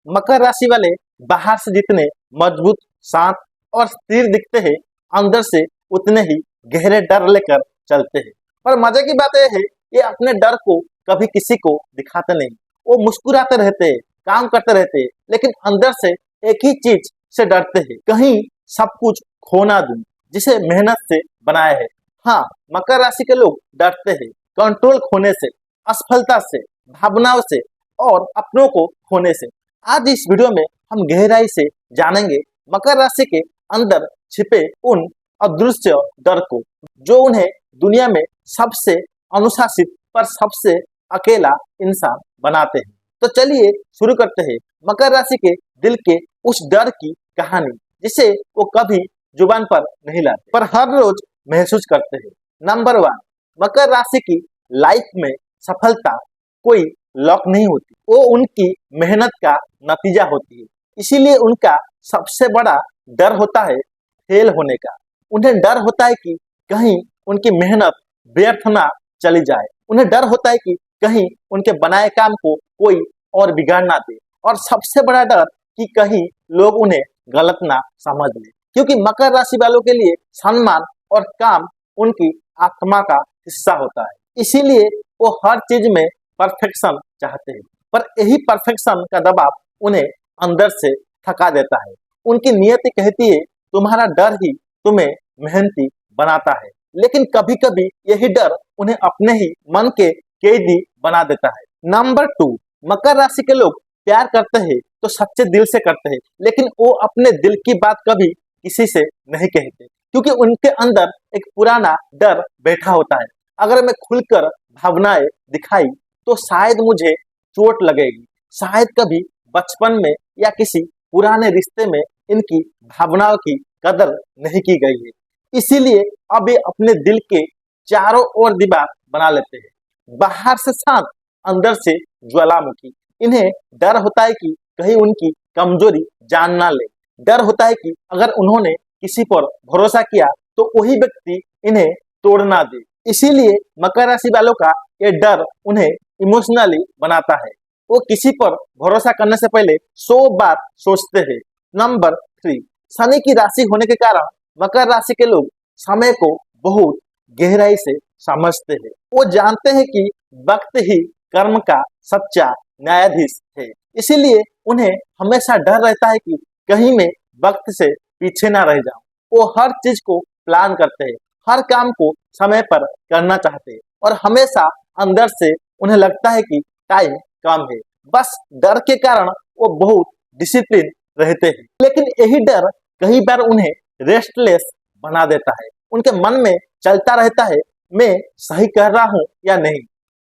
मकर राशि वाले बाहर से जितने मजबूत, शांत और स्थिर दिखते हैं, अंदर से उतने ही गहरे डर लेकर चलते हैं। पर मजे की बात यह है, ये अपने डर को कभी किसी को दिखाते नहीं। वो मुस्कुराते रहते हैं, काम करते रहते हैं, लेकिन अंदर से एक ही चीज से डरते हैं, कहीं सब कुछ खो ना दूं, जिसे मेहनत से बनाया है। हाँ, मकर राशि के लोग डरते हैं कंट्रोल खोने से, असफलता से, भावनाओं से और अपनों को खोने से। आज इस वीडियो में हम गहराई से जानेंगे मकर राशि के अंदर छिपे उन अदृश्य डर को, जो उन्हें दुनिया में सबसे अनुशासित पर सबसे अकेला इंसान बनाते हैं। तो चलिए शुरू करते हैं मकर राशि के दिल के उस डर की कहानी, जिसे वो कभी जुबान पर नहीं लाते पर हर रोज महसूस करते हैं। नंबर 1, मकर राशि की लाइफ में सफलता कोई लॉक नहीं होती, वो उनकी मेहनत का नतीजा होती है। इसीलिए उनका सबसे बड़ा डर होता है फेल होने का। उन्हें डर होता है कि कहीं उनकी मेहनत व्यर्थ ना चली जाए। उन्हें डर होता है कि कहीं उनके बनाए काम को कोई और बिगाड़ ना दे, और सबसे बड़ा डर कि कहीं लोग उन्हें गलत ना समझ ले, क्योंकि मकर राशि वालों के लिए सम्मान और काम उनकी आत्मा का हिस्सा होता है। इसीलिए वो हर चीज में परफेक्शन चाहते हैं, पर यही परफेक्शन का दबाव उन्हें अंदर से थका देता है। उनकी नियति कहती है तुम्हारा डर ही तुम्हें मेहनती बनाता है, लेकिन कभी कभी यही डर उन्हें अपने ही मन के कैदी बना देता है। नंबर 2, मकर राशि के लोग प्यार करते हैं तो सच्चे दिल से करते हैं, लेकिन वो अपने दिल की बात कभी किसी से नहीं कहते, क्योंकि उनके अंदर एक पुराना डर बैठा होता है। अगर मैं खुलकर भावनाएं दिखाई तो शायद मुझे चोट लगेगी, शायद कभी बचपन में या किसी पुराने रिश्ते में इनकी भावनाओं की कदर नहीं की गई है। इसीलिए अब ये अपने दिल के चारों ओर दीवार बना लेते हैं, बाहर से शांत, अंदर से ज्वालामुखी। इन्हें डर होता है कि कहीं उनकी कमजोरी जान ना ले। डर होता है कि अगर उन्होंने किसी पर भरोसा किया तो वही व्यक्ति इन्हें तोड़ ना दे। इसीलिए मकर राशि वालों का ये डर उन्हें इमोशनली बनाता है। वो किसी पर भरोसा करने से पहले 100 बार सोचते हैं। नंबर 3, शनि की राशि होने के कारण मकर राशि के लोग समय को बहुत गहराई से समझते हैं। वो जानते हैं कि वक्त ही कर्म का सच्चा न्यायाधीश है। इसीलिए उन्हें हमेशा डर रहता है कि कहीं मैं वक्त से पीछे ना रह जाऊं। वो हर चीज को प्लान करते हैं, हर काम को समय पर करना चाहते हैं, और हमेशा अंदर से उन्हें लगता है कि टाइम कम है। बस डर के कारण वो बहुत डिसिप्लिन रहते हैं, लेकिन यही डर कई बार उन्हें रेस्टलेस बना देता है। उनके मन में चलता रहता है, मैं सही कर रहा हूँ या नहीं,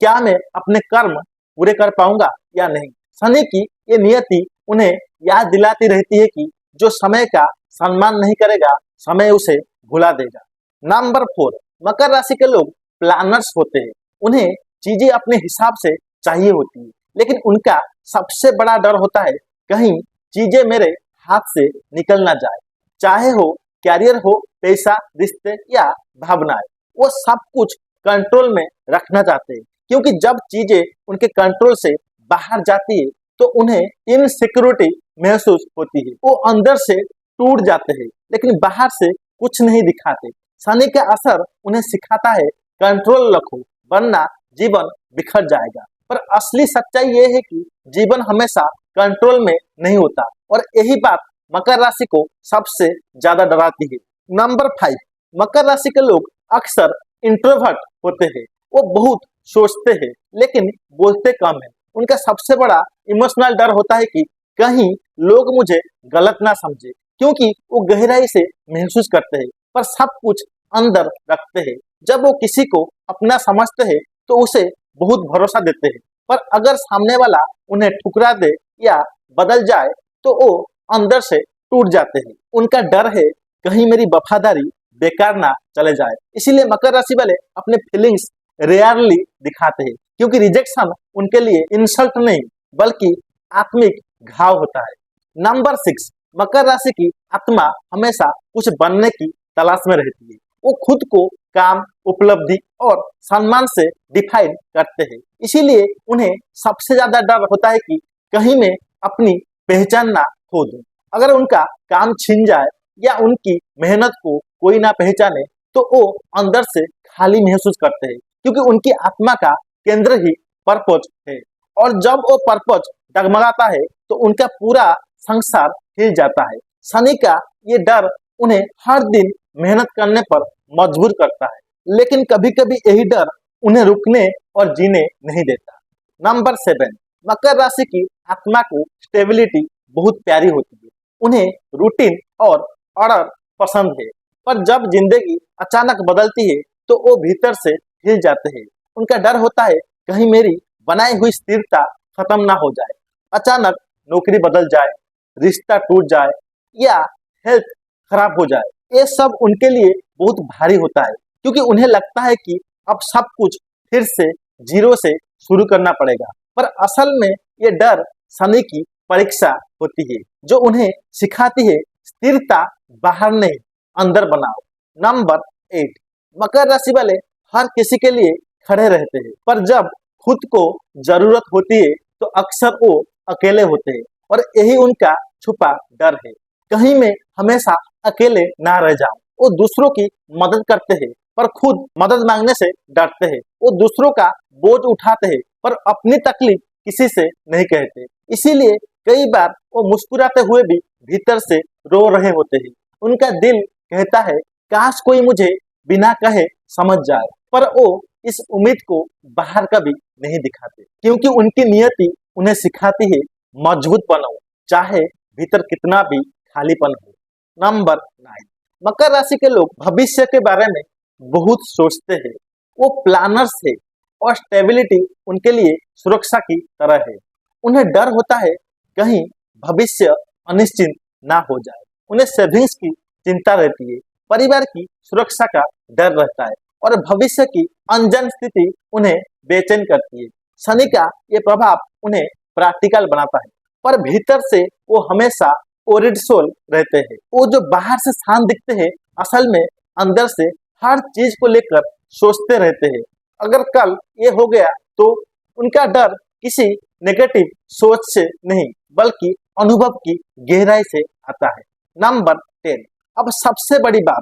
क्या मैं अपने कर्म पूरे कर पाऊंगा या नहीं। शनि की ये नियति उन्हें याद दिलाती रहती है कि जो समय का सम्मान नहीं करेगा, समय उसे भुला देगा। नंबर 4, मकर राशि के लोग प्लानर्स होते हैं। उन्हें चीजें अपने हिसाब से चाहिए होती है, लेकिन उनका सबसे बड़ा डर होता है कहीं चीजें मेरे हाथ से निकल ना जाए, चाहे हो कैरियर हो, पैसा, रिश्ते या भावनाएं। वो सब कुछ कंट्रोल में रखना चाहते हैं, क्योंकि जब चीजें उनके कंट्रोल से बाहर जाती है तो उन्हें इनसिक्योरिटी महसूस होती है। वो अंदर से टूट जाते हैं, लेकिन बाहर से कुछ नहीं दिखाते। शनि का असर उन्हें सिखाता है कंट्रोल रखो, वरना जीवन बिखर जाएगा। पर असली सच्चाई ये है कि जीवन हमेशा कंट्रोल में नहीं होता, और यही बात मकर राशि को सबसे ज्यादा डराती है। नंबर 5, मकर राशि के लोग अक्सर इंट्रोवर्ट होते हैं। वो बहुत सोचते हैं लेकिन बोलते कम है। उनका सबसे बड़ा इमोशनल डर होता है कि कहीं लोग मुझे गलत ना समझे, क्योंकि वो गहराई से महसूस करते हैं पर सब कुछ अंदर रखते हैं। जब वो किसी को अपना समझते हैं तो उसे बहुत भरोसा देते हैं, पर अगर सामने वाला उन्हें ठुकरा दे या बदल जाए तो वो अंदर से टूट जाते हैं। उनका डर है कहीं मेरी वफादारी बेकार ना चले जाए। इसीलिए मकर राशि वाले अपने फीलिंग्स रेयरली दिखाते हैं, क्योंकि रिजेक्शन उनके लिए इंसल्ट नहीं बल्कि आत्मिक घाव होता है। नंबर 6, मकर राशि की आत्मा हमेशा कुछ बनने की तलाश में रहती है। वो खुद को काम, उपलब्धि और सम्मान से डिफाइन करते हैं। इसीलिए उन्हें सबसे ज्यादा डर होता है कि कहीं मैं अपनी पहचान ना खो दे। अगर उनका काम छिन जाए या उनकी मेहनत को कोई ना पहचाने तो वो अंदर से खाली महसूस करते हैं, क्योंकि उनकी आत्मा का केंद्र ही पर्पज है। और जब वो पर्पज डगमगाता है तो उनका पूरा संसार हिल जाता है। सनी का ये डर उन्हें हर दिन मेहनत करने पर मजबूर करता है, लेकिन कभी कभी यही डर उन्हें रुकने और जीने नहीं देता। नंबर 7, मकर राशि की आत्मा को स्टेबिलिटी बहुत प्यारी होती है। उन्हें रूटीन और ऑर्डर पसंद है, पर जब जिंदगी अचानक बदलती है तो वो भीतर से हिल जाते हैं। उनका डर होता है कहीं मेरी बनाई हुई स्थिरता खत्म ना हो जाए, अचानक नौकरी बदल जाए, रिश्ता टूट जाए या हेल्थ खराब हो जाए। ये सब उनके लिए बहुत भारी होता है, क्योंकि उन्हें लगता है कि अब सब कुछ फिर से जीरो से शुरू करना पड़ेगा। पर असल में ये डर समय की परीक्षा होती है, जो उन्हें सिखाती है स्थिरता बाहर नहीं अंदर बनाओ। नंबर 8, मकर राशि वाले हर किसी के लिए खड़े रहते हैं, पर जब खुद को जरूरत होती है तो अक्सर वो अकेले होते हैं, और यही उनका छुपा डर है। कहीं मैं हमेशा अकेले ना रह जाऊं। वो दूसरों की मदद करते हैं पर खुद मदद मांगने से डरते हैं। वो दूसरों का बोझ उठाते हैं पर अपनी तकलीफ किसी से नहीं कहते। इसीलिए कई बार वो मुस्कुराते हुए भी भीतर से रो रहे होते हैं। उनका दिल कहता है काश कोई मुझे बिना कहे समझ जाए, पर वो इस उम्मीद को बाहर कभी नहीं दिखाते, क्योंकि उनकी नियति उन्हें सिखाती है मजबूत बनो, चाहे भीतर कितना भी खालीपन हो। नंबर 9, मकर राशि के लोग भविष्य के बारे में बहुत सोचते हैं। वो प्लानर्स है और स्टेबिलिटी उनके लिए सुरक्षा की तरह है। उन्हें डर होता है कहीं भविष्य अनिश्चित ना हो जाए। उन्हें सेविंग्स की चिंता रहती है, परिवार की सुरक्षा का डर रहता है, और भविष्य की अनजान स्थिति उन्हें बेचैन करती है। शनि का ये प्रभाव उन्हें प्रैक्टिकल बनाता है, पर भीतर से वो हमेशा ओरिड सोल रहते हैं। वो जो बाहर से शांत दिखते हैं, असल में अंदर से हर चीज को लेकर सोचते रहते हैं। अगर कल ये हो गया तो उनका डर किसी नेगेटिव सोच से नहीं, बल्कि अनुभव की गहराई से आता है। नंबर 10, अब सबसे बड़ी बात,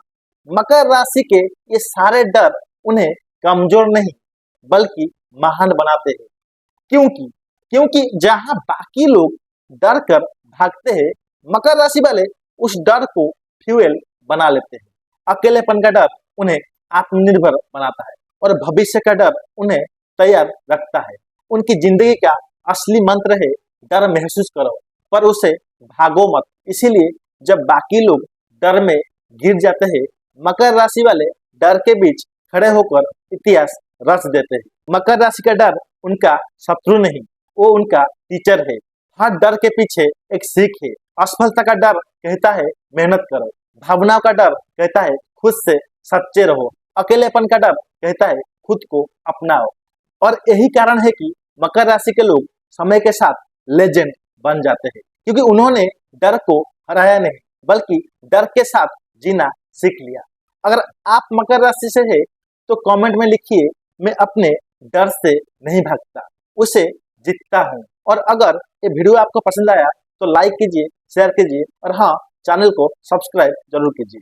मकर राशि के ये सारे डर उन्हें कमजोर नहीं बल्कि महान बनाते हैं। क्योंकि क्योंकि जहां बाकी लोग डर कर भागते हैं, मकर राशि वाले उस डर को फ्यूएल बना लेते हैं। अकेलेपन का डर उन्हें आत्मनिर्भर बनाता है और भविष्य का डर उन्हें तैयार रखता है। उनकी जिंदगी का असली मंत्र है डर महसूस करो पर उसे भागो मत। इसीलिए जब बाकी लोग डर में गिर जाते हैं, मकर राशि वाले डर के बीच खड़े होकर इतिहास रच देते हैं। मकर राशि का डर उनका शत्रु नहीं, वो उनका टीचर है। हर डर के पीछे एक सीख है। असफलता का डर कहता है मेहनत करो, भावनाओं का डर कहता है खुद से सच्चे रहो, अकेलेपन का डर कहता है खुद को अपनाओ। और यही कारण है कि मकर राशि के लोग समय के साथ लेजेंड बन जाते हैं, क्योंकि उन्होंने डर को हराया नहीं बल्कि डर के साथ जीना सीख लिया। अगर आप मकर राशि से है तो कमेंट में लिखिए मैं अपने डर से नहीं भागता, उसे जीतता हूँ। और अगर ये वीडियो आपको पसंद आया तो लाइक कीजिए, शेयर कीजिए और हाँ, चैनल को सब्सक्राइब जरूर कीजिए।